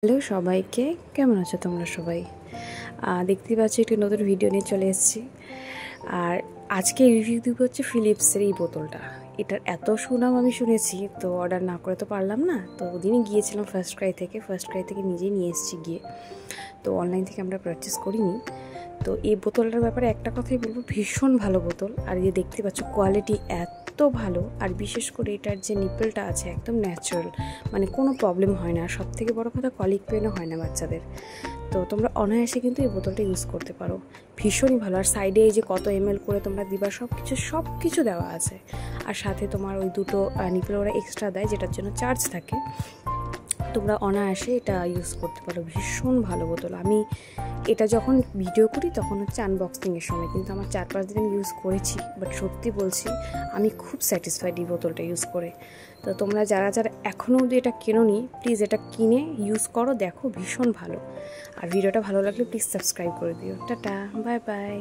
Hello সবাইকে, কেমন আছো তোমরা সবাই? দেখতে পাচ্ছি একটি নতুন ভিডিও নিয়ে চলে এসেছি। আর আজকে রিভিউ দিব হচ্ছে ফিলিপসের এই বোতলটা। এটার এত সুনাম আমি শুনেছি, তো অর্ডার না করে তো পারলাম না। তো ওদিনই গিয়েছিলাম ফার্স্ট ক্রাই থেকে নিজেই নিয়ে এসেছি গিয়ে। তো অনলাইন থেকে আমরা পারচেস করিনি। তো এই বোতলটার ব্যাপারে একটা কথাই বলবো, ভীষণ ভালো বোতল। আর এই দেখতে পাচ্ছ কোয়ালিটি এত ভালো, আর বিশেষ করে এটার যে নিপেলটা আছে একদম ন্যাচারাল, মানে কোনো প্রবলেম হয় না। সব থেকে বড়ো কথা, কলিক পেনও হয় না বাচ্চাদের। তো তোমরা অনায়াসে কিন্তু এই বোতলটা ইউজ করতে পারো, ভীষণই ভালো। আর সাইডে এই যে কত ml করে তোমরা দিবা সব কিছু দেওয়া আছে। আর সাথে তোমার ওই দুটো নিপেল ওরা এক্সট্রা দেয়, যেটার জন্য চার্জ থাকে। তোমরা অনায়াসে এটা ইউজ করতে পারো, ভীষণ ভালো বোতল। আমি এটা যখন ভিডিও করি তখন হচ্ছে আনবক্সিংয়ের সময়, কিন্তু আমার 4-5 দিন আমি ইউজ করেছি। বাট সত্যি বলছি, আমি খুব স্যাটিসফাইড এই বোতলটা ইউজ করে। তো তোমরা যারা এখনও অবধি এটা কেনোনি, প্লিজ এটা কিনে ইউজ করো, দেখো ভীষণ ভালো। আর ভিডিওটা ভালো লাগলে প্লিজ সাবস্ক্রাইব করে দিও। Tata, bye bye.